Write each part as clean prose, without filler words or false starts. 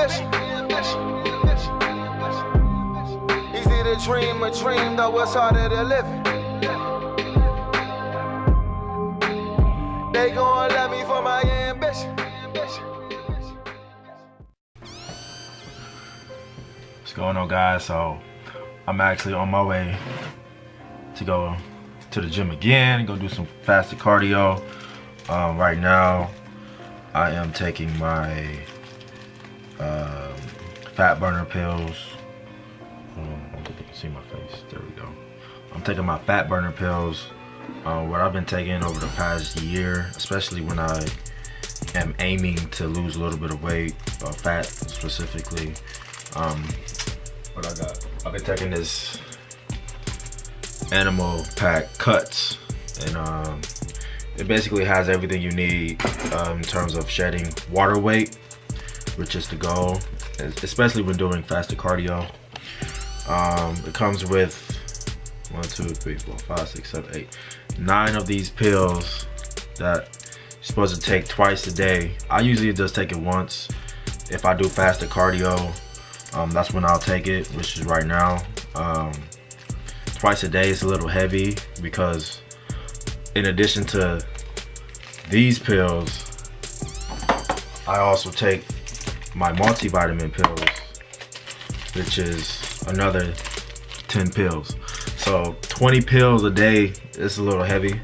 ambition. Easy to dream a dream, though it's harder to live it. They gon' love me for my ambition. What's going on, guys? So I'm actually on my way to go to the gym again, go do some fasted cardio. Right now I am taking my fat burner pills. I don't think you can see my face. There we go. I'm taking my fat burner pills, what I've been taking over the past year, especially when I am aiming to lose a little bit of weight, fat specifically. What I got? I've been taking this animal pack cuts, and it basically has everything you need in terms of shedding water weight, which is the goal, especially when doing fasted cardio. It comes with 1, 2, 3, 4, 5, 6, 7, 8, 9 of these pills that you're supposed to take twice a day. I usually just take it once. If I do fasted cardio, that's when I'll take it, which is right now. Twice a day is a little heavy because in addition to these pills, I also take my multivitamin pills, which is another 10 pills. So 20 pills a day is a little heavy,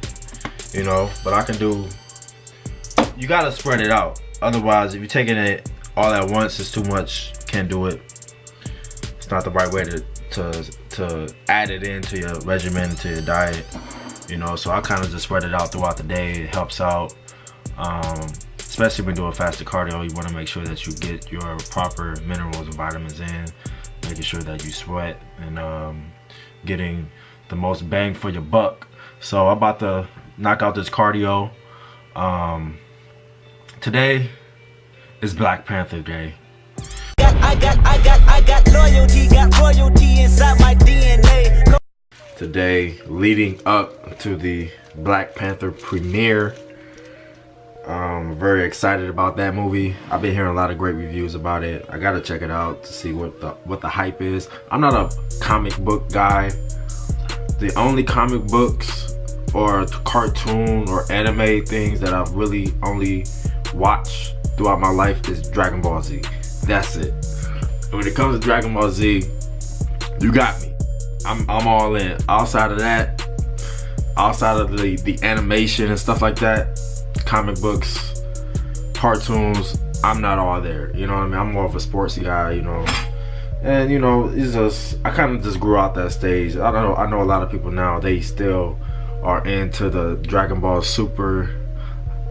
you know, but I can do, you gotta spread it out. Otherwise, if you're taking it all at once, it's too much, can't do it. It's not the right way to add it into your regimen, to your diet, you know. So I kind of just spread it out throughout the day. It helps out, especially when doing fasted cardio. You want to make sure that you get your proper minerals and vitamins in, making sure that you sweat, and getting the most bang for your buck. So I'm about to knock out this cardio. Today is Black Panther Day. I got loyalty, got royalty inside my DNA. Today, leading up to the Black Panther premiere, I'm very excited about that movie. I've been hearing a lot of great reviews about it. I gotta check it out to see what the hype is. I'm not a comic book guy. The only comic books or cartoon or anime things that I've really only watched throughout my life is Dragon Ball Z. That's it. When it comes to Dragon Ball Z, you got me. I'm all in. Outside of that, outside of the animation and stuff like that, comic books, cartoons, I'm not all there. You know what I mean? I'm more of a sportsy guy, you know. And you know, it's just, I kind of just grew out that stage. I know a lot of people now, they still are into the Dragon Ball Super.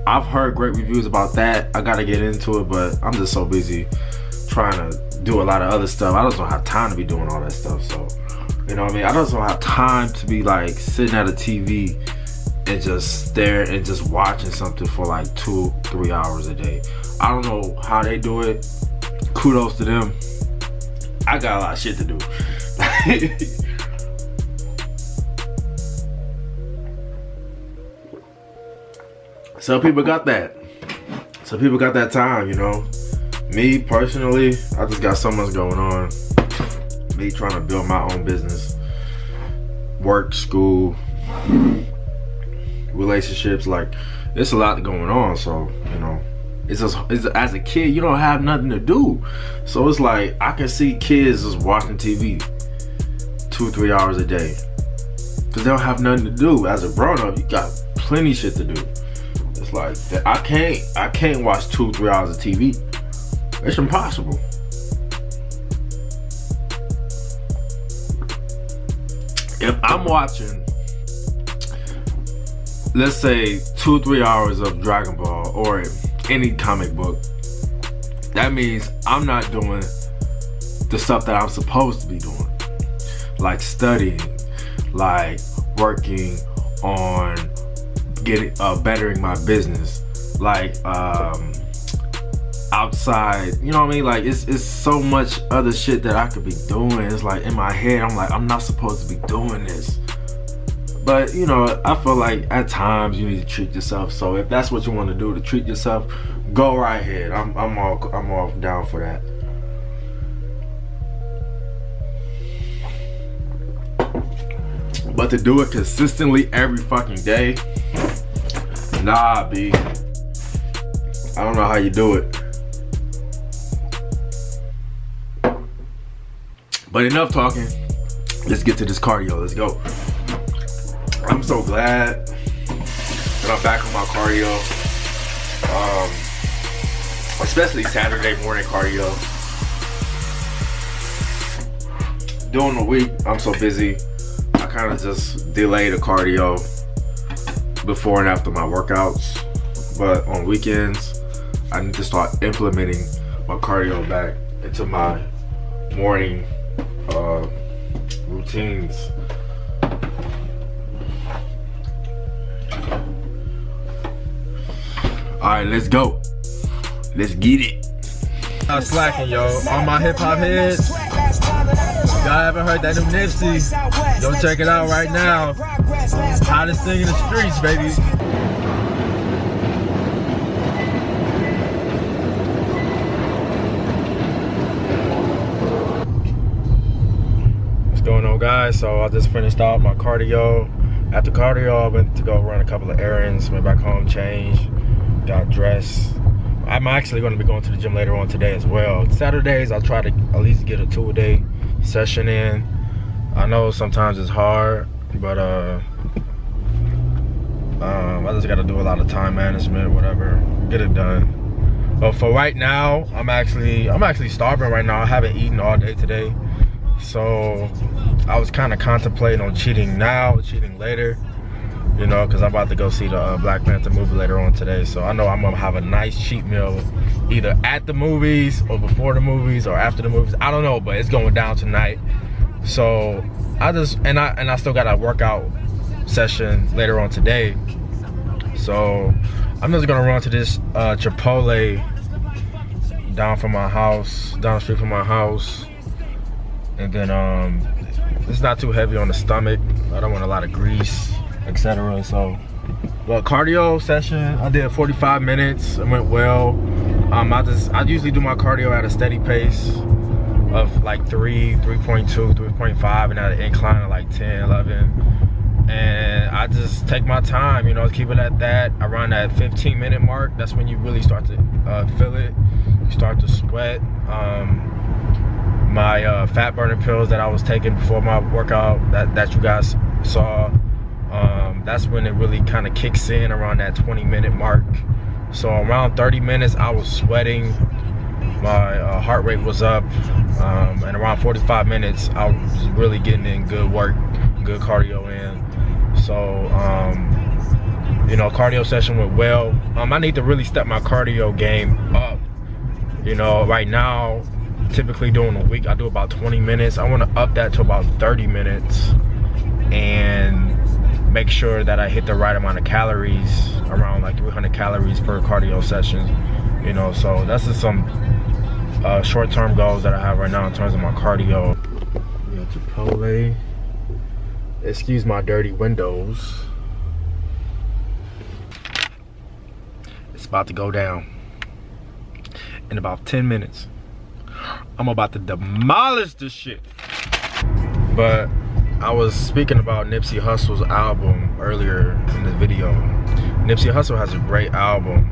I've heard great reviews about that. I gotta get into it, but I'm just so busy trying to do a lot of other stuff. I just don't have time to be doing all that stuff. So, you know what I mean? I just don't have time to be like sitting at a TV and just staring and just watching something for like 2-3 hours a day. I don't know how they do it. Kudos to them. I got a lot of shit to do. Some people got that. Some people got that time, you know. Me personally, I just got so much going on. Me trying to build my own business, work, school, relationships, like it's a lot going on. So, you know, it's as a kid, you don't have nothing to do. So it's like I can see kids just watching TV 2-3 hours a day because they don't have nothing to do. As a grown-up, you got plenty shit to do. It's like I can't watch 2-3 hours of TV. It's impossible. If I'm watching, let's say 2-3 hours of Dragon Ball or any comic book, that means I'm not doing the stuff that I'm supposed to be doing, like studying, like working on getting bettering my business, like outside, you know what I mean? Like it's so much other shit that I could be doing. It's like in my head, I'm like, I'm not supposed to be doing this. But you know, I feel like at times you need to treat yourself. So if that's what you want to do, to treat yourself, go right ahead. I'm all down for that. But to do it consistently every fucking day, nah, B. I don't know how you do it. But enough talking. Let's get to this cardio. Let's go. I'm so glad that I'm back on my cardio. Especially Saturday morning cardio. During the week, I'm so busy. I kind of just delay the cardio before and after my workouts. But on weekends, I need to start implementing my cardio back into my morning routines. Alright, let's go. Let's get it. I'm slacking, yo. All my hip hop heads. Y'all haven't heard that new Nipsey? Go check it out right now. Hottest thing in the streets, baby. What's going on, guys? So I just finished off my cardio. After cardio, I went to go run a couple of errands. Went back home, changed, got dressed. I'm actually going to be going to the gym later on today as well. Saturdays, I'll try to at least get a 2-a-day session in. I know sometimes it's hard, but I just got to do a lot of time management, whatever, get it done. But for right now, I'm actually starving right now. I haven't eaten all day today, so I was kind of contemplating on cheating now, cheating later. You know, because I'm about to go see the Black Panther movie later on today. So I know I'm going to have a nice cheat meal either at the movies or before the movies or after the movies. I don't know, but it's going down tonight. So I just, and I still got a workout session later on today. So I'm just going to run to this Chipotle down the street from my house. And then it's not too heavy on the stomach. I don't want a lot of grease, etc. So, well, cardio session, I did 45 minutes. It went well. I usually do my cardio at a steady pace of like 3.2, 3.5, and at an incline of like 10, 11. And I just take my time, you know, keep it at that. Around that 15-minute mark, that's when you really start to feel it. You start to sweat. My fat burning pills that I was taking before my workout that you guys saw, that's when it really kind of kicks in around that 20-minute mark. So around 30 minutes I was sweating, my heart rate was up, and around 45 minutes I was really getting in good work, good cardio in. So you know, cardio session went well. I need to really step my cardio game up. You know, right now typically during the week I do about 20 minutes. I want to up that to about 30 minutes and make sure that I hit the right amount of calories, around like 300 calories per cardio session. You know, so that's just some short-term goals that I have right now in terms of my cardio. We got Chipotle. Excuse my dirty windows. It's about to go down in about 10 minutes. I'm about to demolish this shit. But I was speaking about Nipsey Hussle's album earlier in the video. Nipsey Hussle has a great album,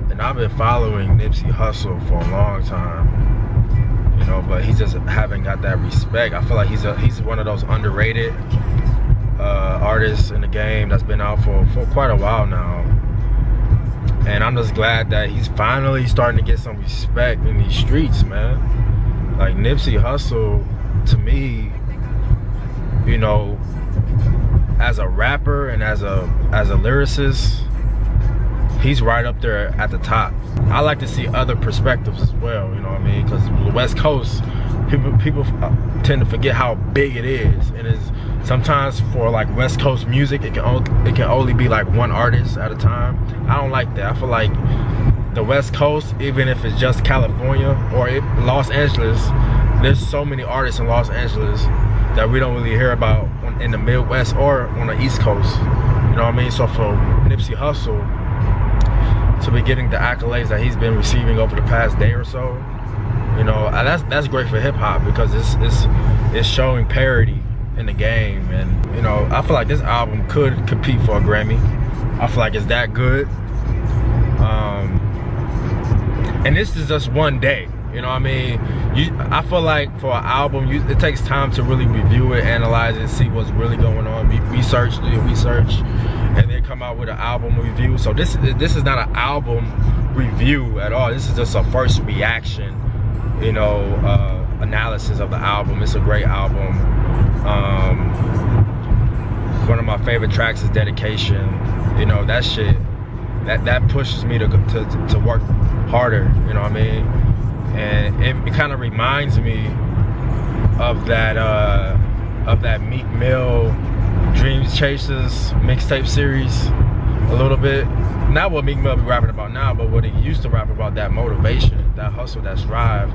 and I've been following Nipsey Hussle for a long time, you know, but he just haven't got that respect. I feel like he's one of those underrated artists in the game that's been out for quite a while now. And I'm just glad that he's finally starting to get some respect in these streets, man. Like Nipsey Hussle, to me, you know, as a rapper and as a lyricist, he's right up there at the top. I like to see other perspectives as well, you know what I mean? Because the West Coast, people tend to forget how big it is, and it's sometimes for like West Coast music, it can only be like one artist at a time. I don't like that. I feel like the West Coast, even if it's just California or Los Angeles, there's so many artists in Los Angeles that we don't really hear about in the Midwest or on the East Coast. You know what I mean? So for Nipsey Hussle to be getting the accolades that he's been receiving over the past day or so, you know, that's great for hip hop, because it's showing parity in the game, and you know, I feel like this album could compete for a Grammy. I feel like it's that good. And this is just one day, you know what I mean? I feel like for an album, it takes time to really review it, analyze it, see what's really going on, research, and then come out with an album review. So this is not an album review at all. This is just a first reaction, you know, analysis of the album. It's a great album. One of my favorite tracks is Dedication. You know, that shit, that pushes me to work harder, you know what I mean? And it kind of reminds me of that Meek Mill Dreams Chasers mixtape series a little bit. Not what Meek Mill be rapping about now, but what he used to rap about, that motivation, that hustle, that strive,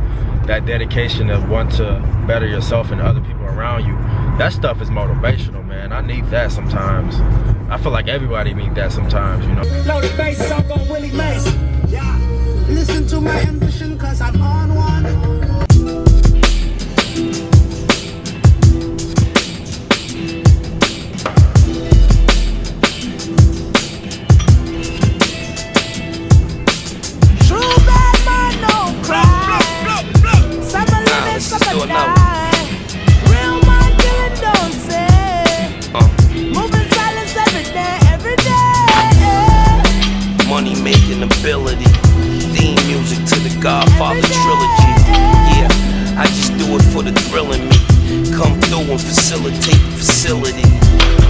that dedication to want to better yourself and other people around you. That stuff is motivational, man. I need that sometimes. I feel like everybody needs that sometimes, you know? Loaded bass, song on Willie Mace. Yeah. Listen to my ambition, cause I'm on one. True bad man, no cry. Some are living, some are die. Real man killing, don't say. Moving silence every day, every day. Money making ability. Theme music to the Godfather trilogy. Yeah, I just do it for the thrill in me. Come through and facilitate the facility.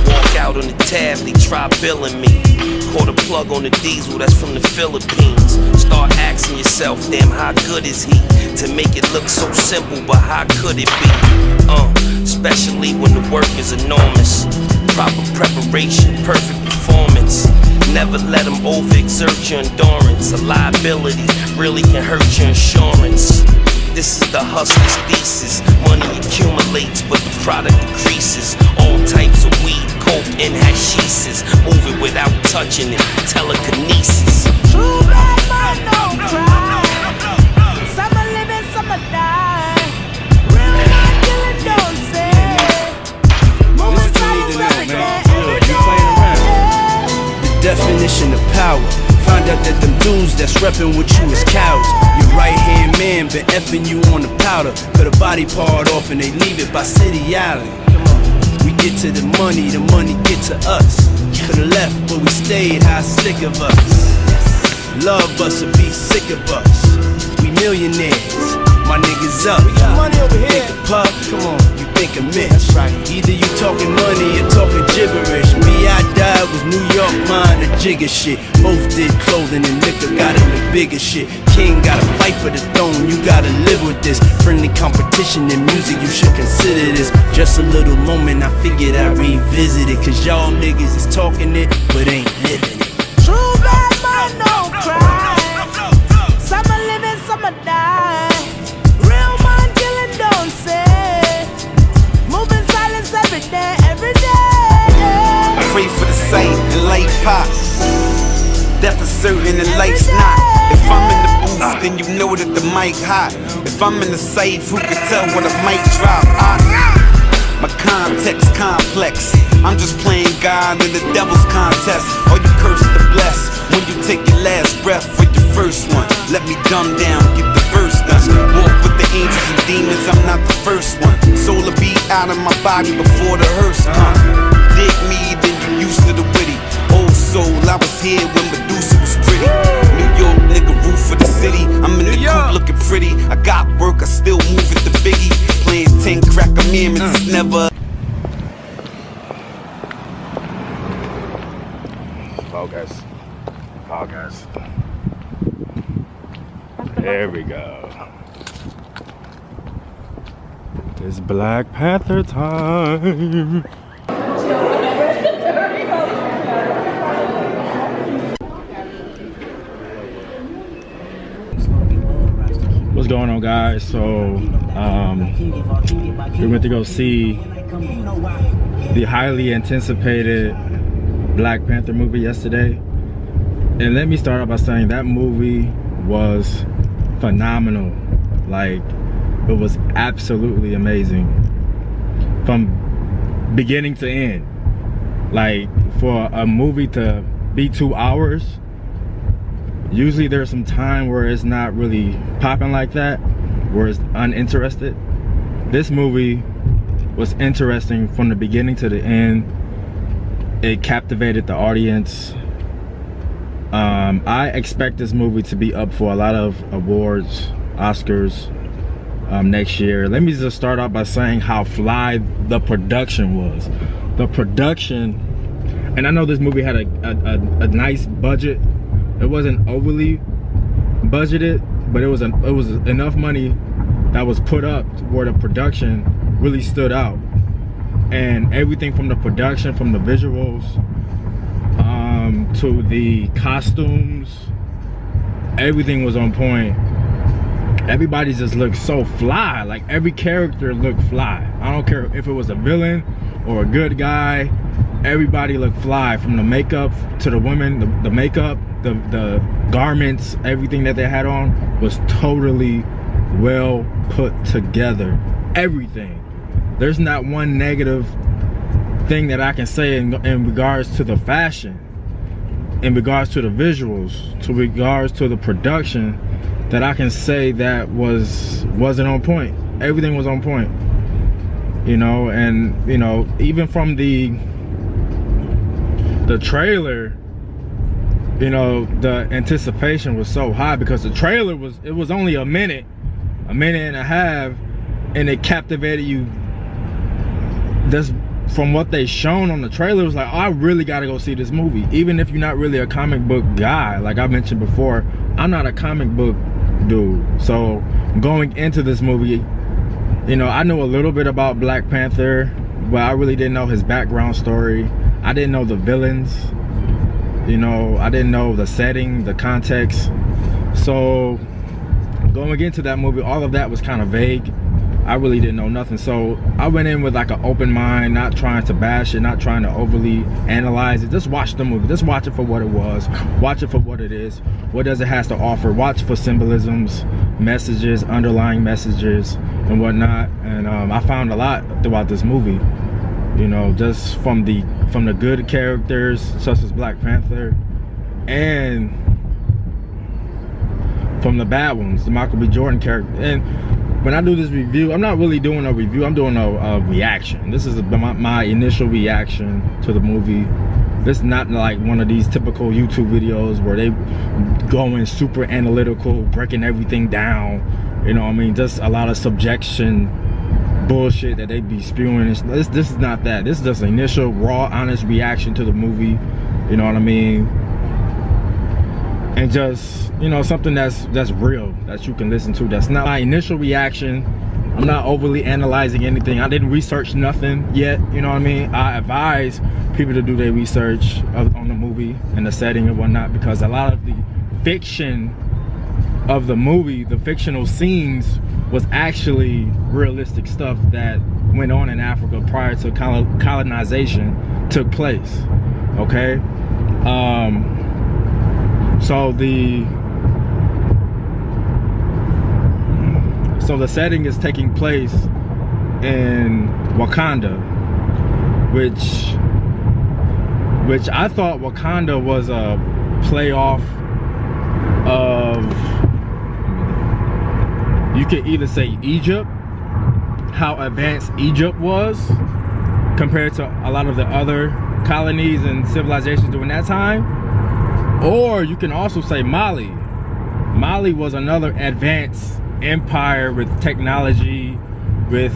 Walk out on the tab, they try billing me. Caught a plug on the diesel, that's from the Philippines. Start asking yourself, damn, how good is he? To make it look so simple, but how could it be? Especially when the work is enormous. Proper preparation, perfect performance. Never let them overexert your endurance. A liability really can hurt your insurance. This is the hustler's thesis. Money accumulates, but the product decreases. All types of weed, coke, and hashises. Moving without touching it, telekinesis. True bad man, no cry. Some are living, some are die. Real man killing, don't say. Moving silence every day, every day. Definition of power. Find out that them dudes that's reppin' with you is cowards. Your right hand man been effing you on the powder. Cut a body part off and they leave it by City Island. Come on, we get to the money get to us. Could've left, but we stayed, how sick of us. Love us or be sick of us. We millionaires, my niggas up. We got money over here. Think a puff, come on, you think a Mitch. That's right. Either you talking money or talking gibberish. Me, I died was New York mind the jigger shit. Both did clothing and liquor, got in the bigger shit. King gotta fight for the throne, you gotta live with this. Friendly competition in music, you should consider this. Just a little moment, I figured I'd revisit it. Cause y'all niggas is talking it, but ain't living it. True bad man, no cry. Some are living, some are die. Real man killing, don't say. Moving silence every day, every day. Pray for the sight and light pop. Death is certain and life's not. If I'm in the booth, then you know that the mic hot. If I'm in the safe, who can tell when I might drop? My context complex. I'm just playing God in the devil's contest. Or you curse the bless when you take your last breath for your first one. Let me dumb down, get the verse done. Walk with the angels and demons, I'm not the first one. Soul will be out of my body before the hearse come. Dig me, then you used to the witty. Old soul, I was here when Medusa was pretty. New York nigga, roof for the city. I'm in the coupe looking pretty. I got work, I still move it to Biggie. Playing 10 crack amendments, it's never. Focus. There we go. It's Black Panther time. What's going on, guys? So we went to go see the highly anticipated Black Panther movie yesterday, and let me start out by saying that movie was phenomenal. Like, it was absolutely amazing. From beginning to end. Like, for a movie to be 2 hours, usually there's some time where it's not really popping like that, where it's uninterested. This movie was interesting from the beginning to the end. It captivated the audience. I expect this movie to be up for a lot of awards, Oscars, next year. Let me just start off by saying how fly the production was. The production, and I know this movie had a nice budget. It wasn't overly budgeted, but it was enough money that was put up where the production really stood out. And everything from the production, from the visuals, to the costumes, everything was on point. Everybody just looked so fly. Like, every character looked fly. I don't care if it was a villain or a good guy, everybody looked fly. From the makeup to the women, the makeup, the garments, everything that they had on was totally well put together. Everything. There's not one negative thing that I can say in regards to the fashion, in regards to the visuals, to regards to the production, that I can say that wasn't on point. Everything was on point, you know. And you know, even from the trailer, you know, the anticipation was so high, because the trailer was only a minute and a half, and it captivated you. Just from what they shown on the trailer, it was like, oh, I really gotta go see this movie. Even if you're not really a comic book guy, like I mentioned before, I'm not a comic book dude. So going into this movie, you know, I knew a little bit about Black Panther, but I really didn't know his background story. I didn't know the villains, you know, I didn't know the setting, the context. So going into that movie, all of that was kind of vague. I really didn't know nothing. So I went in with like an open mind, not trying to bash it, not trying to overly analyze it. Just watch the movie. Just watch it for what it was. Watch it for what it is. What does it has to offer? Watch for symbolisms, messages, underlying messages, and whatnot. And I found a lot throughout this movie. You know, just from the good characters such as Black Panther, and from the bad ones, the Michael B. Jordan character. And when I do this review, I'm not really doing a review, I'm doing a reaction. This is my initial reaction to the movie. This is not like one of these typical YouTube videos where they going super analytical, breaking everything down. You know what I mean? Just a lot of subjection bullshit that they be spewing. This is not that. This is just an initial, raw, honest reaction to the movie. You know what I mean? And just, you know, something that's real, that you can listen to. That's not my initial reaction. I'm not overly analyzing anything. I didn't research nothing yet, you know what I mean? I advise people to do their research on the movie and the setting and whatnot, because a lot of the fiction of the movie, the fictional scenes, was actually realistic stuff that went on in Africa prior to colonization took place, okay? So the setting is taking place in Wakanda, which I thought Wakanda was a playoff of, you could either say Egypt, how advanced Egypt was compared to a lot of the other colonies and civilizations during that time, or you can also say Mali. Mali was another advanced empire with technology, with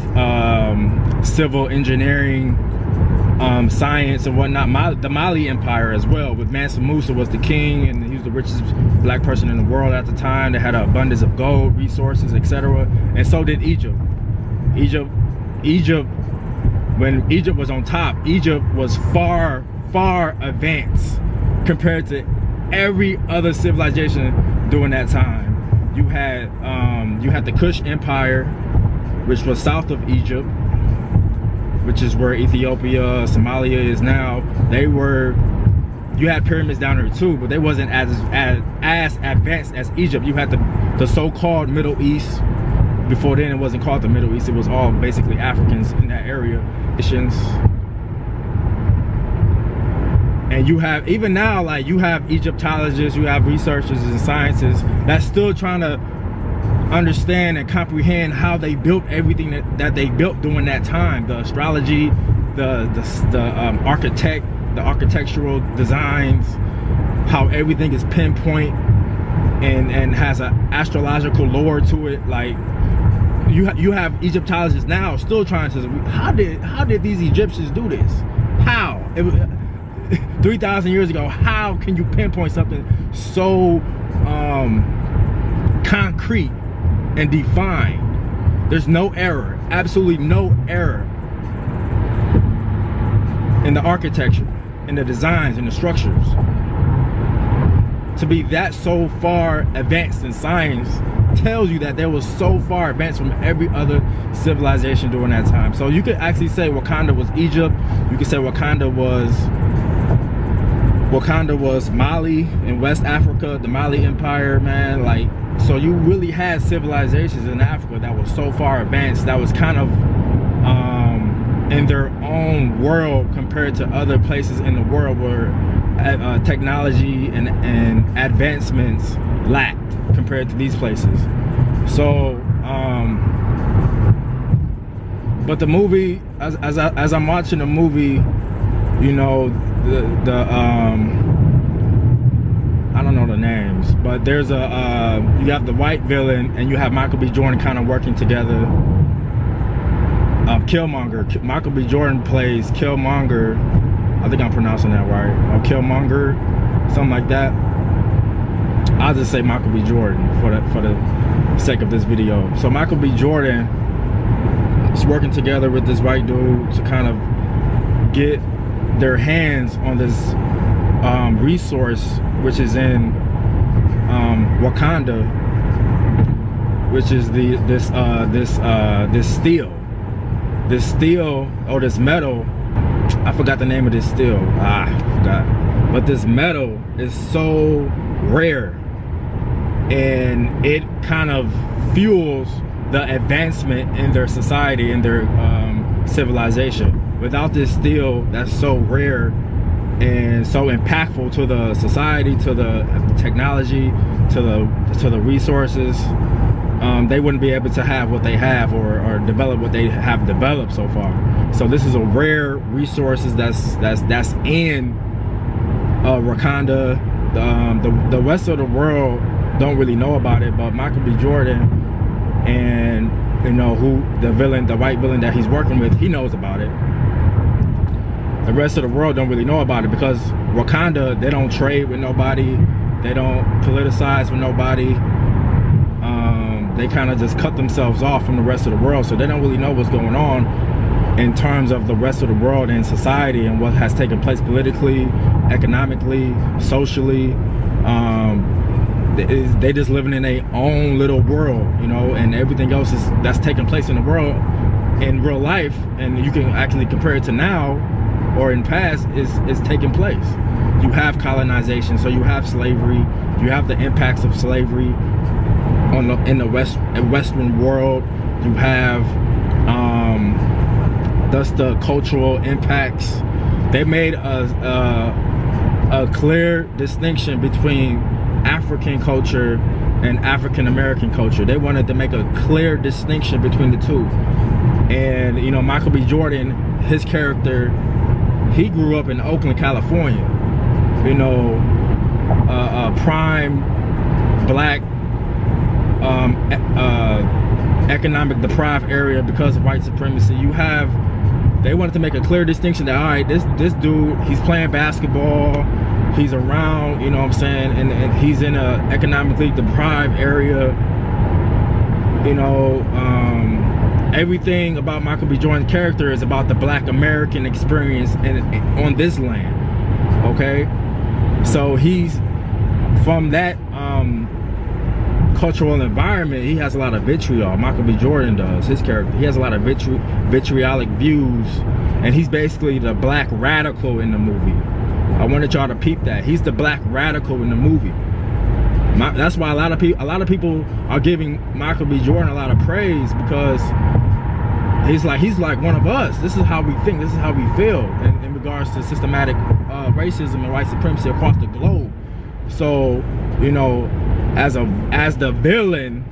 civil engineering, science and whatnot. The Mali Empire as well, with Mansa Musa was the king, and he was the richest black person in the world at the time. They had an abundance of gold, resources, etc. And so did Egypt. Egypt, when Egypt was on top, Egypt was far advanced compared to every other civilization during that time. You had the Kush Empire, which was south of Egypt, which is where Ethiopia, Somalia is now. You had pyramids down there too, but they wasn't as advanced as Egypt. You had the so-called Middle East. Before then, it wasn't called the Middle East. It was all basically Africans in that area. And you have, even now, like you have Egyptologists, you have researchers and scientists that's still trying to understand and comprehend how they built everything that they built during that time. The astrology, the architectural designs, how everything is pinpoint and has an astrological lore to it. Like you have Egyptologists now still trying to, how did these Egyptians do this? How? 3,000 years ago, how can you pinpoint something so concrete and defined? There's no error, absolutely no error in the architecture, in the designs, in the structures. To be that so far advanced in science tells you that there was so far advanced from every other civilization during that time. So you could actually say Wakanda was Egypt. You could say Wakanda was Mali in West Africa, the Mali Empire, man. Like, so you really had civilizations in Africa that was so far advanced, that was kind of in their own world compared to other places in the world where technology and advancements lacked compared to these places. So but the movie, as I'm watching the movie, you know, I don't know the names, but there's you have the white villain and you have Michael B. Jordan kind of working together. Killmonger. Michael B. Jordan plays Killmonger. I think I'm pronouncing that right. Or Killmonger, something like that. I'll just say Michael B. Jordan for the sake of this video. So Michael B. Jordan is working together with this white dude to kind of get their hands on this resource, which is in Wakanda, which is this steel or this metal. I forgot the name of this steel. I forgot. But this metal is so rare, and it kind of fuels the advancement in their society, in their civilization. Without this steel that's so rare and so impactful to the society, to the technology, to the resources, they wouldn't be able to have what they have or develop what they have developed so far. So this is a rare resources that's in Wakanda. The rest of the world don't really know about it, but Michael B. Jordan and, you know, the white villain that he's working with, he knows about it. The rest of the world don't really know about it because Wakanda, they don't trade with nobody, they don't politicize with nobody. They kind of just cut themselves off from the rest of the world, so they don't really know what's going on in terms of the rest of the world and society and what has taken place politically, economically, socially. They just living in their own little world, you know, and everything else that's taking place in the world in real life, and you can actually compare it to now or in past, is taking place. You have colonization, so you have slavery, you have the impacts of slavery in the Western world. You have thus the cultural impacts. They made a clear distinction between African culture and African American culture. They wanted to make a clear distinction between the two. And, you know, Michael B. Jordan, his character, he grew up in Oakland, California. You know, a prime black economic deprived area because of white supremacy. They wanted to make a clear distinction that, all right, this dude, he's playing basketball, he's around, you know what I'm saying, and he's in a economically deprived area. You know, everything about Michael B. Jordan's character is about the black American experience on this land. Okay, so he's from that cultural environment. He has a lot of vitriol. Michael B. Jordan does, his character. He has a lot of vitriolic views, and he's basically the black radical in the movie. I wanted y'all to peep that. He's the black radical in the movie. That's why a lot of people are giving Michael B. Jordan a lot of praise, because he's like one of us. This is how we think. This is how we feel in regards to systematic racism and white supremacy across the globe. So, you know, as the villain,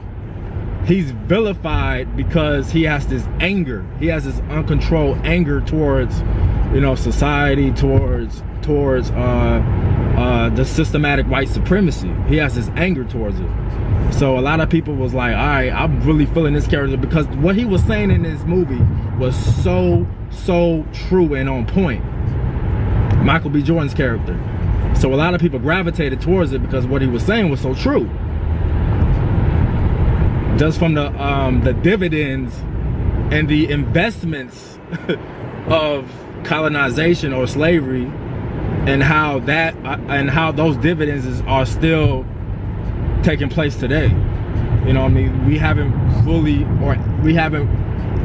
he's vilified because he has this anger. He has this uncontrolled anger towards, you know, society, towards the systematic white supremacy. He has this anger towards it. So a lot of people was like, all right, I'm really feeling this character, because what he was saying in this movie was so true and on point. Michael B. Jordan's character. So a lot of people gravitated towards it because what he was saying was so true. Just from the dividends and the investments of colonization or slavery, and how those dividends are still taking place today. You know what I mean? We haven't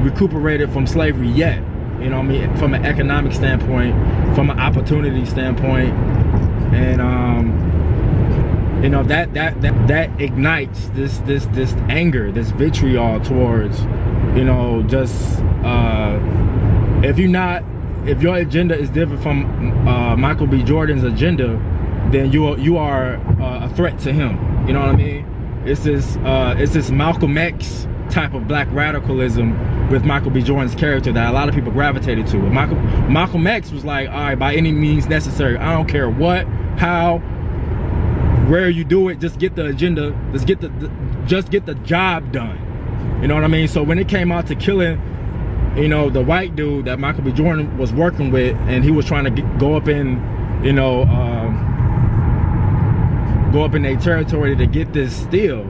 recuperated from slavery yet. You know what I mean? From an economic standpoint, from an opportunity standpoint, and you know, that ignites this anger, this vitriol towards, you know, just if your agenda is different from Michael B. Jordan's agenda, then you are a threat to him. You know what I mean? It's this Malcolm X type of black radicalism with Michael B. Jordan's character that a lot of people gravitated to. Malcolm X was like, all right, by any means necessary, I don't care what, how, where you do it, just get the agenda, just get the job done. You know what I mean? So when it came out to killing, you know, the white dude that Michael B. Jordan was working with, and he was trying to go up in, you know, go up in their territory to get this steel,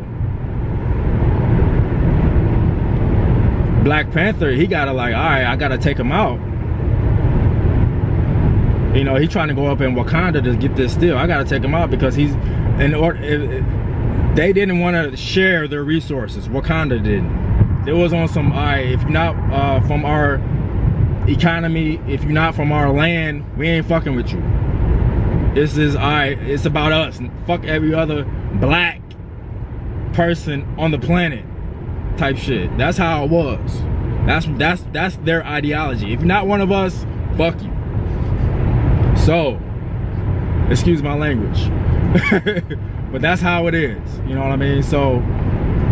Black Panther, he gotta like, all right, I gotta take him out. You know, he's trying to go up in Wakanda to get this steel. I gotta take him out because he's they didn't want to share their resources. Wakanda didn't. It was on some, all right, if you're not from our economy, if you're not from our land, we ain't fucking with you. This is, all right, it's about us. Fuck every other black person on the planet type shit. That's how it was. That's their ideology. If you're not one of us, fuck you. So, excuse my language. But that's how it is. You know what I mean? So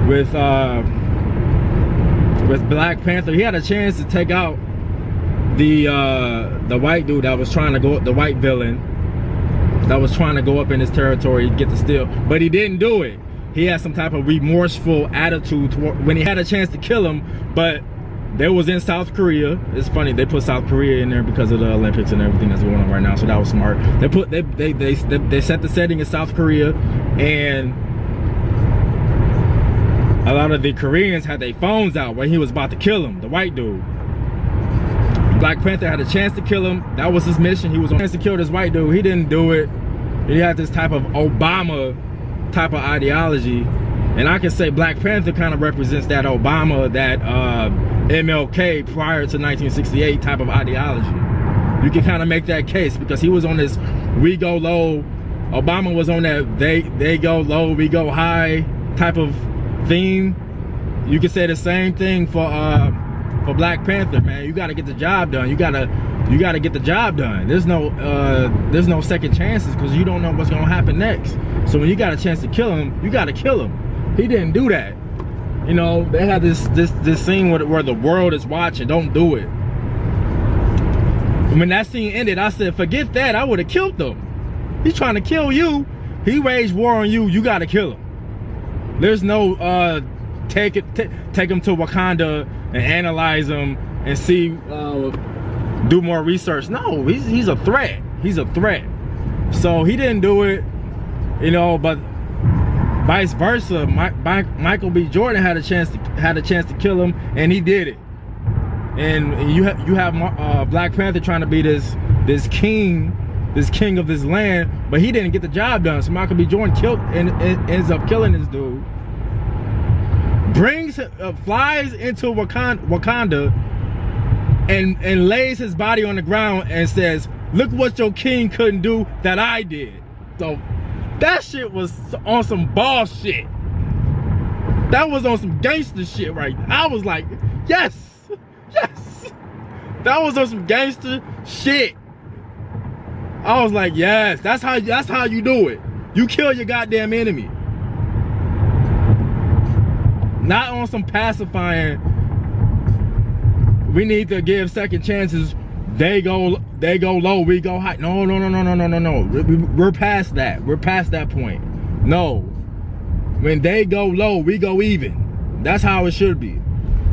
with Black Panther, he had a chance to take out the white dude that was trying to go, the white villain that was trying to go up in his territory, get the steel, but he didn't do it. He had some type of remorseful attitude toward, when he had a chance to kill him, but they was in South Korea. It's funny, they put South Korea in there because of the Olympics and everything that's going on right now, so that was smart. They set the setting in South Korea, and a lot of the Koreans had their phones out when he was about to kill him, the white dude. Black Panther had a chance to kill him. That was his mission. He was on a chance to kill this white dude. He didn't do it. He had this type of Obama type of ideology, and I can say Black Panther kind of represents that Obama, that MLK prior to 1968 type of ideology. You can kind of make that case because he was on this we go low. Obama was on that they go low, we go high type of theme. You can say the same thing for Black Panther, man. You got to get the job done. You gotta get the job done. There's no second chances because you don't know what's gonna happen next. So when you got a chance to kill him, you got to kill him. He didn't do that. You know, they had this scene where the world is watching. Don't do it. When that scene ended, I said, forget that. I would have killed them. He's trying to kill you. He waged war on you. You got to kill him. There's no take him to Wakanda and analyze him and see, do more research. No, he's a threat. He's a threat. So he didn't do it, you know, but vice versa. Michael B. Jordan had a chance to kill him, and he did it. And you have Black Panther trying to be this king of this land, but he didn't get the job done. So Michael B. Jordan ends up killing this dude. Flies into Wakanda and lays his body on the ground and says, "Look what your king couldn't do that I did." So that shit was on some boss shit. That was on some gangster shit, right? I was like, yes, yes. That was on some gangster shit. I was like, yes, that's how you do it. You kill your goddamn enemy. Not on some pacifying, we need to give second chances. They go low, we go high. No. We're past that. We're past that point. No. When they go low, we go even. That's how it should be.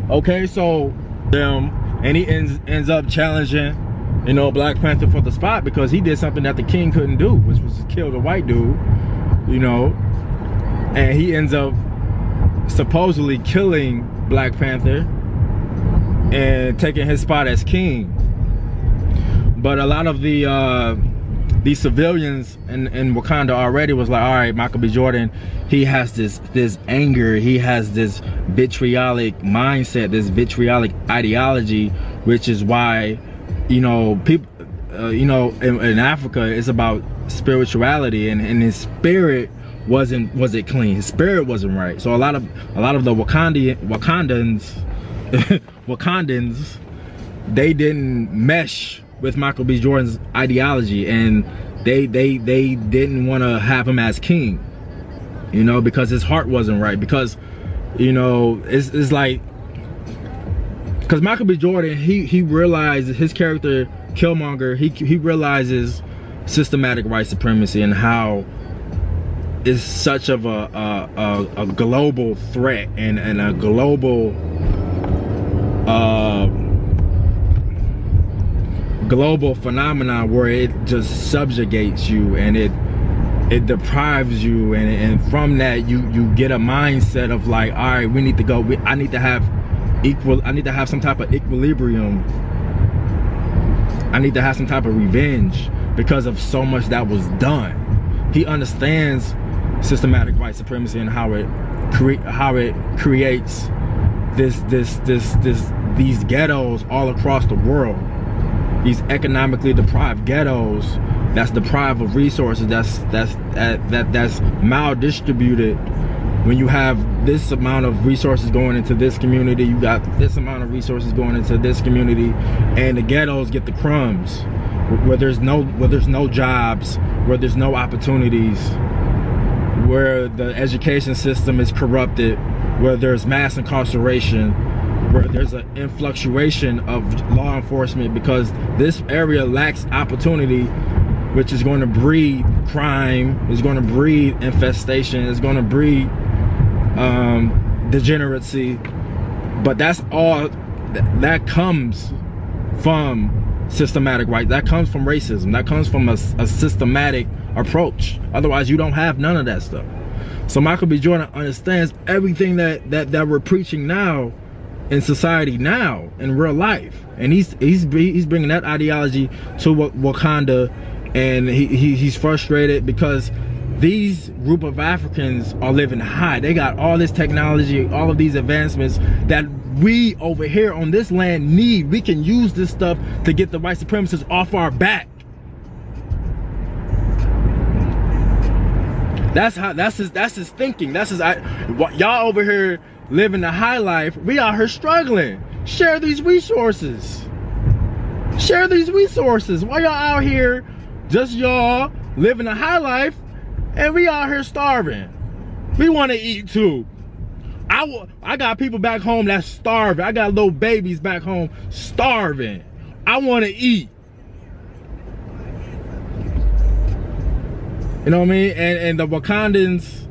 Okay, so and he ends up challenging, you know, Black Panther for the spot because he did something that the king couldn't do, which was kill the white dude, you know. And he ends up supposedly killing Black Panther and taking his spot as king. But a lot of these civilians in Wakanda already was like, all right, Michael B. Jordan, he has this anger, he has this vitriolic mindset, this vitriolic ideology, which is why, you know, people, you know, in Africa, it's about spirituality, and his spirit wasn't clean. His spirit wasn't right. So a lot of the Wakandans, they didn't mesh with Michael B. Jordan's ideology, and they didn't want to have him as king, you know, because his heart wasn't right. Because, you know, it's like, because Michael B. Jordan, he realized his character Killmonger, he realizes systematic white supremacy and how it's such of a global threat and a global global phenomenon where it just subjugates you and it deprives you, and from that you get a mindset of like, all right, we need to go, I need to have some type of equilibrium. I need to have some type of revenge because of so much that was done. He understands systematic white supremacy and how it creates these ghettos all across the world. These economically deprived ghettos that's deprived of resources, that's maldistributed. When you have this amount of resources going into this community, you got this amount of resources going into this community, and the ghettos get the crumbs, where there's no jobs, where there's no opportunities, where the education system is corrupted, where there's mass incarceration, where there's an influctuation of law enforcement because this area lacks opportunity, which is going to breed crime, is going to breed infestation, is going to breed degeneracy. But that's all that comes from systematic white, that comes from racism, that comes from a systematic approach. Otherwise you don't have none of that stuff. So Michael B. Jordan understands everything that we're preaching now in society now, in real life, and he's bringing that ideology to Wakanda, and he's frustrated because these group of Africans are living high. They got all this technology, all of these advancements that we over here on this land need. We can use this stuff to get the white supremacists off our back. That's his thinking. That's his, y'all over here living the high life, we out here struggling. Share these resources. Share these resources. Why y'all out here, just y'all living the high life, and we out here starving? We want to eat too. I got people back home that's starving. I got little babies back home starving. I want to eat. You know what I mean? And the Wakandans,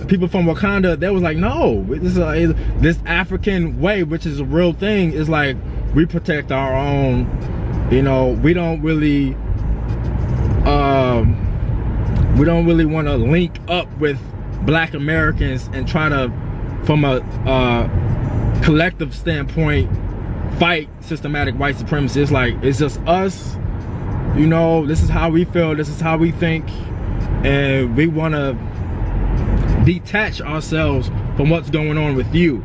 people from Wakanda, they was like, no, this African way, which is a real thing, is like, we protect our own. You know, we don't really want to link up with Black Americans and try to, from a collective standpoint, fight systematic white supremacy. It's like, it's just us. You know, this is how we feel, this is how we think, and we want to detach ourselves from what's going on with you.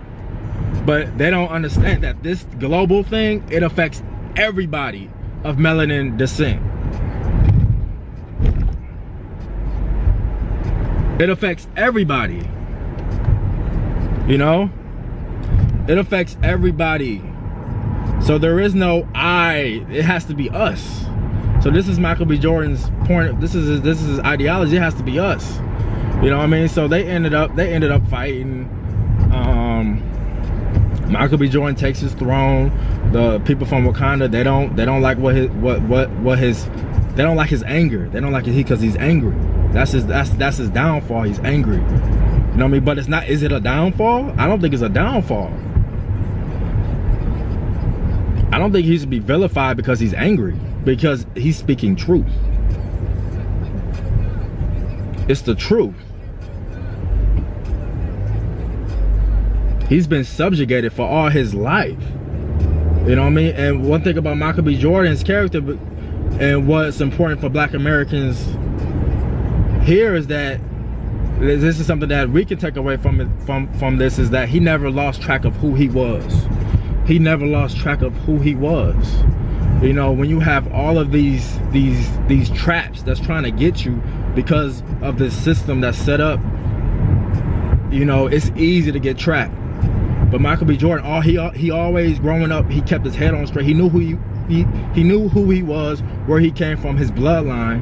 But they don't understand that this global thing, it affects everybody of melanin descent. It affects everybody. You know, it affects everybody. So there is no I, it has to be us. So this is Michael B. Jordan's point. This is his ideology. It has to be us. You know what I mean? So they ended up fighting. Michael B. Jordan takes his throne. The people from Wakanda, they don't like they don't like his anger. They don't like it because he's angry. That's his downfall. He's angry. You know what I mean? But it's not. Is it a downfall? I don't think it's a downfall. I don't think he should be vilified because he's angry, because he's speaking truth. It's the truth. He's been subjugated for all his life. You know what I mean? And one thing about Michael B. Jordan's character and what's important for Black Americans here is that this is something that we can take away from this, is that he never lost track of who he was. He never lost track of who he was. You know, when you have all of these traps that's trying to get you because of this system that's set up, you know, it's easy to get trapped. But Michael B. Jordan, he always growing up, he kept his head on straight. He knew who he knew who he was, where he came from, his bloodline.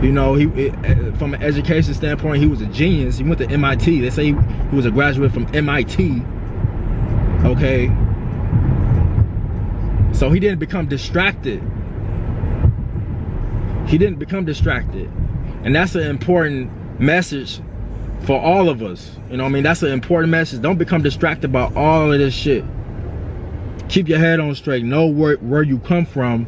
You know, from an education standpoint, he was a genius. He went to MIT. They say he was a graduate from MIT. Okay. So he didn't become distracted. He didn't become distracted. And that's an important message for all of us. You know what I mean? That's an important message. Don't become distracted by all of this shit. Keep your head on straight. Know where you come from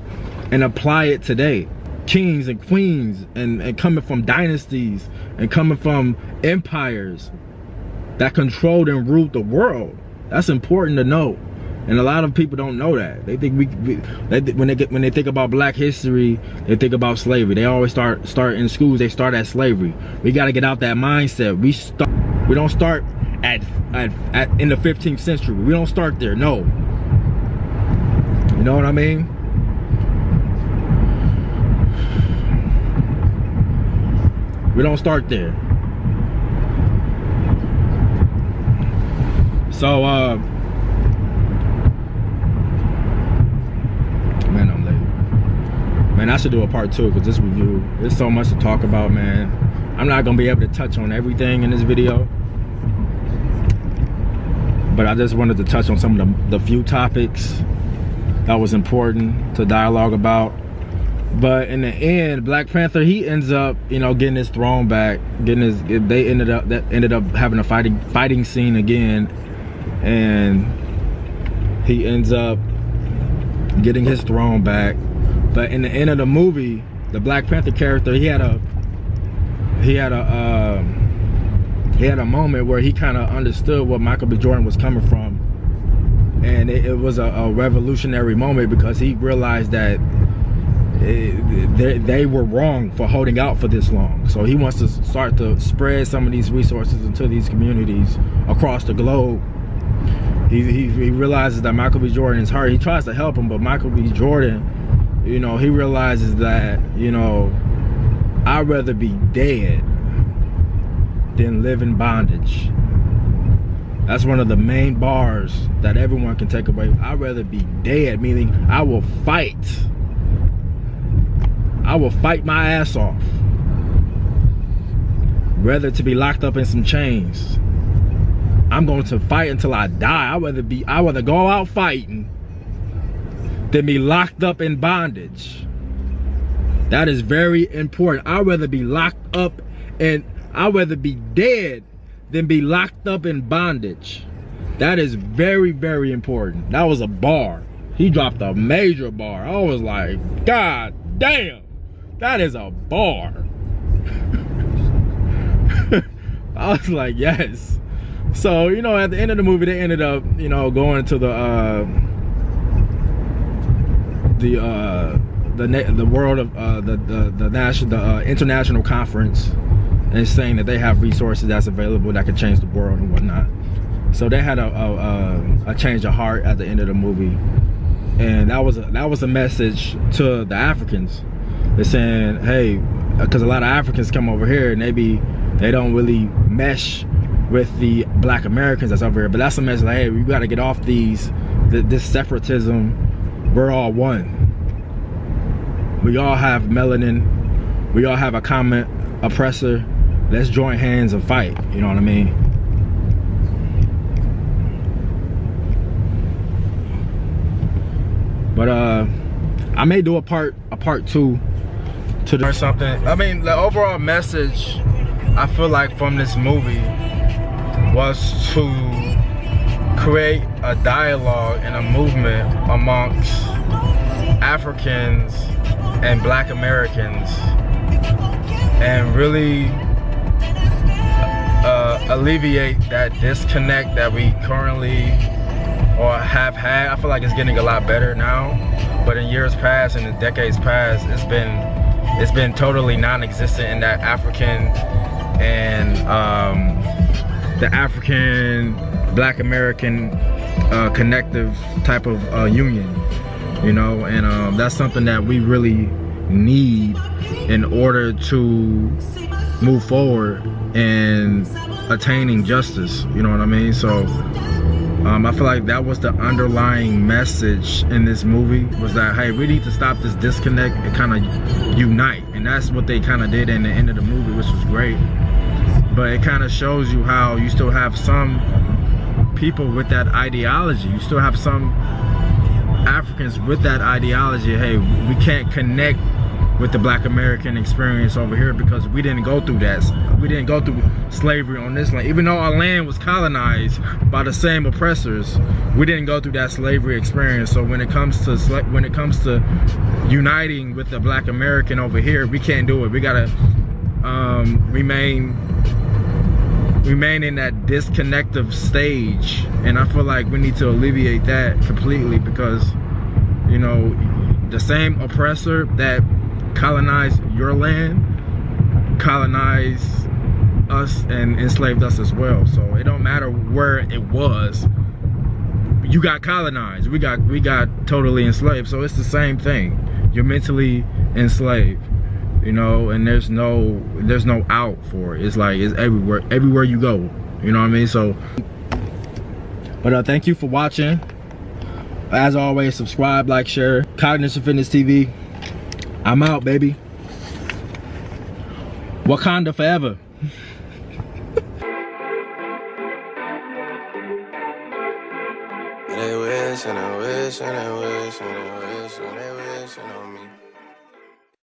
and apply it today. Kings and queens and coming from dynasties and coming from empires that controlled and ruled the world. That's important to know. And a lot of people don't know that. They think when they think about Black history, they think about slavery. They always start in schools. They start at slavery. We got to get out that mindset. We don't start at in the 15th century. We don't start there. No. You know what I mean? We don't start there. So man, I'm late. Man, I should do a part 2 because this review, there's so much to talk about, man. I'm not gonna be able to touch on everything in this video, but I just wanted to touch on some of the few topics that was important to dialogue about. But in the end, Black Panther, he ends up, you know, getting his throne back. They ended up having a fighting scene again, and he ends up getting his throne back. But in the end of the movie, the Black Panther character, he had a moment where he kind of understood what Michael B. Jordan was coming from, and it was a revolutionary moment because he realized that they were wrong for holding out for this long. So he wants to start to spread some of these resources into these communities across the globe. He realizes that Michael B. Jordan is hurt. He tries to help him, but Michael B. Jordan, you know, he realizes that, you know, I'd rather be dead than live in bondage. That's one of the main bars that everyone can take away. I'd rather be dead, meaning I will fight. I will fight my ass off, rather to be locked up in some chains. I'm going to fight until I die. I rather go out fighting than be locked up in bondage. That is very important. I'd rather be locked up, and I'd rather be dead than be locked up in bondage. That is very, very important. That was a bar. He dropped a major bar. I was like, God damn. That is a bar. I was like, yes. So, you know, at the end of the movie, they ended up, you know, going to the world of the international conference, and saying that they have resources that's available that could change the world and whatnot. So they had a change of heart at the end of the movie, and that was a message to the Africans. They're saying, hey, because a lot of Africans come over here and they don't really mesh with the Black Americans that's over here. But that's a message like, hey, we got to get off this separatism. We're all one. We all have melanin. We all have a common oppressor. Let's join hands and fight. You know what I mean? But I may do a part 2 to learn something. I mean, the overall message I feel like from this movie was to create a dialogue and a movement amongst Africans and Black Americans, and really alleviate that disconnect that we currently or have had. I feel like it's getting a lot better now, but in years past and in decades past, it's been totally non-existent in that African and the African Black American connective type of union, you know, and that's something that we really need in order to move forward in attaining justice, you know what I mean? So I feel like that was the underlying message in this movie, was that, hey, we need to stop this disconnect and kind of unite. And that's what they kind of did in the end of the movie, which was great. But it kind of shows you how you still have some people with that ideology. You still have some Africans with that ideology. Hey, we can't connect with the Black American experience over here because we didn't go through that. We didn't go through slavery on this land. Even though our land was colonized by the same oppressors, we didn't go through that slavery experience. So when it comes to uniting with the Black American over here, we can't do it. We gotta remain in that disconnective stage, and I feel like we need to alleviate that completely, because, you know, the same oppressor that colonized your land colonized us and enslaved us as well. So it don't matter where it was, you got colonized, we got totally enslaved. So it's the same thing. You're mentally enslaved, you know, and there's no out for it. It's like, it's everywhere you go, you know what I mean? So, but thank you for watching. As always, subscribe, like, share. Cognition Fitness TV. I'm out, baby. Wakanda forever. They wish and they wish and they wish and they wish and they wish on me.